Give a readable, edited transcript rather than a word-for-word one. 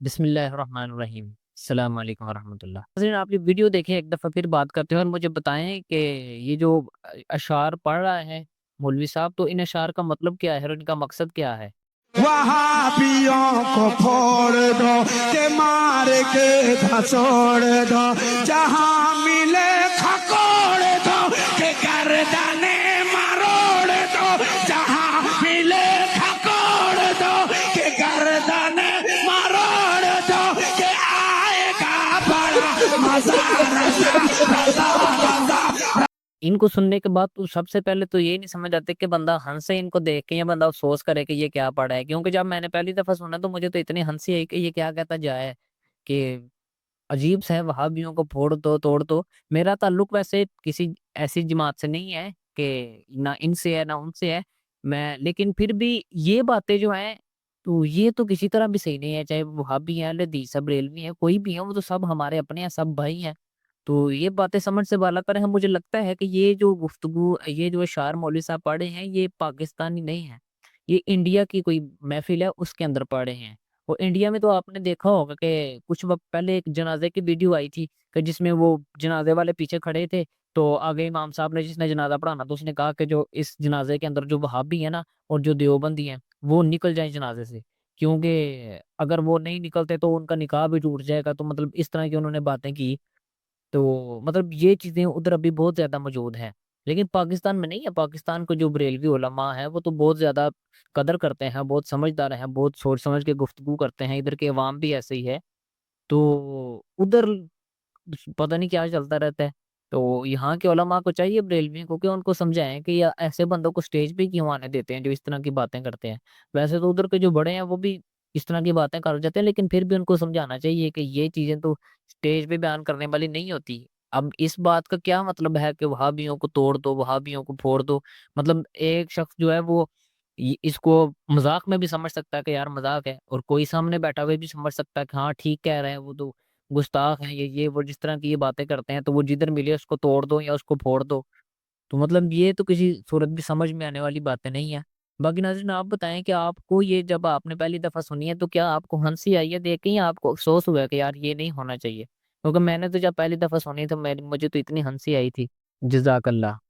بسم اللہ الرحمن الرحیم۔ السلام علیکم ورحمۃ اللہ۔ ناظرین، آپ یہ ویڈیو دیکھیں، ایک دفعہ پھر بات کرتے ہیں اور مجھے بتائیں کہ یہ جو اشعار پڑھ رہا ہے مولوی صاحب، تو ان اشعار کا مطلب کیا ہے اور ان کا مقصد کیا ہے؟ وہابیوں کو پھوڑ دو کہ مار کے دھسوڑ دو، جہاں ملے کھکوڑ دو کہ گردنے مروڑ دو، جہاں ملے کھکوڑ دو کہ گردنے مروڑ دو، کہ آئے گا بڑا مزہ رضا رضا رضا۔ ان کو سننے کے بعد تو سب سے پہلے تو یہ نہیں سمجھ آتے کہ بندہ ہنسے ان کو دیکھ کے یا بندہ افسوس کرے کہ یہ کیا پڑھا ہے، کیونکہ جب میں نے پہلی دفعہ سنا تو مجھے تو اتنی ہنسی آئی کہ یہ کیا کہتا جائے کہ عجیب سا ہے، وہابیوں کو پھوڑ دو توڑ دو۔ میرا تعلق ویسے کسی ایسی جماعت سے نہیں ہے کہ نہ ان سے ہے نہ ان سے ہے، میں لیکن پھر بھی یہ باتیں جو ہیں تو یہ تو کسی طرح بھی صحیح نہیں ہے، چاہے وہ وہابی ہیں، لدیث ہیں، بریلوی ہیں، کوئی بھی ہیں، وہ تو سب ہمارے اپنے ہیں، سب بھائی ہیں۔ تو یہ باتیں سمجھ سے بالا تر ہیں۔ مجھے لگتا ہے کہ یہ جو گفتگو، یہ جو اشعار مولوی صاحب پڑھے ہیں، یہ پاکستانی نہیں ہے، یہ انڈیا کی کوئی محفل ہے اس کے اندر پڑھے ہیں۔ وہ انڈیا میں تو آپ نے دیکھا ہوگا کہ کچھ وقت پہلے ایک جنازے کی ویڈیو آئی تھی کہ جس میں وہ جنازے والے پیچھے کھڑے تھے، تو آگے امام صاحب نے جس نے جنازہ پڑھانا تو اس نے کہا کہ جو اس جنازے کے اندر جو وہابی ہیں نا اور جو دیوبندی ہیں وہ نکل جائیں جنازے سے، کیونکہ اگر وہ نہیں نکلتے تو ان کا نکاح بھی ٹوٹ جائے گا۔ تو مطلب اس طرح کی انہوں نے باتیں کی، تو مطلب یہ چیزیں ادھر ابھی بہت زیادہ موجود ہیں، لیکن پاکستان میں نہیں ہے۔ پاکستان کو جو بریلوی علماء ہیں وہ تو بہت زیادہ قدر کرتے ہیں، بہت سمجھدار ہیں، بہت سوچ سمجھ کے گفتگو کرتے ہیں، ادھر کے عوام بھی ایسے ہی ہے۔ تو ادھر پتہ نہیں کیا چلتا رہتا ہے۔ تو یہاں کے علماء کو چاہیے بریلویوں کو کہ ان کو سمجھائیں کہ یہ ایسے بندوں کو سٹیج پہ کیوں آنے دیتے ہیں جو اس طرح کی باتیں کرتے ہیں۔ ویسے تو ادھر کے جو بڑے ہیں وہ بھی اس طرح کی باتیں کر جاتے ہیں، لیکن پھر بھی ان کو سمجھانا چاہیے کہ یہ چیزیں تو سٹیج پہ بیان کرنے والی نہیں ہوتی۔ اب اس بات کا کیا مطلب ہے کہ وہابیوں کو توڑ دو، وہابیوں کو پھوڑ دو؟ مطلب ایک شخص جو ہے وہ اس کو مذاق میں بھی سمجھ سکتا ہے کہ یار مذاق ہے، اور کوئی سامنے بیٹھا ہوئے بھی سمجھ سکتا ہے کہ ہاں ٹھیک کہہ رہے ہیں، وہ تو گستاخ ہیں، یہ وہ جس طرح کی یہ باتیں کرتے ہیں، تو وہ جدھر ملے اس کو توڑ دو یا اس کو پھوڑ دو۔ تو مطلب یہ تو کسی صورت بھی سمجھ میں آنے والی باتیں نہیں ہیں۔ باقی ناظرین، آپ بتائیں کہ آپ کو یہ جب آپ نے پہلی دفعہ سنی ہے تو کیا آپ کو ہنسی آئی ہے دیکھ کے یا آپ کو افسوس ہوا ہے کہ یار یہ نہیں ہونا چاہیے؟ کیونکہ میں نے تو جب پہلی دفعہ سنی تو مجھے تو اتنی ہنسی آئی تھی۔ جزاک اللہ۔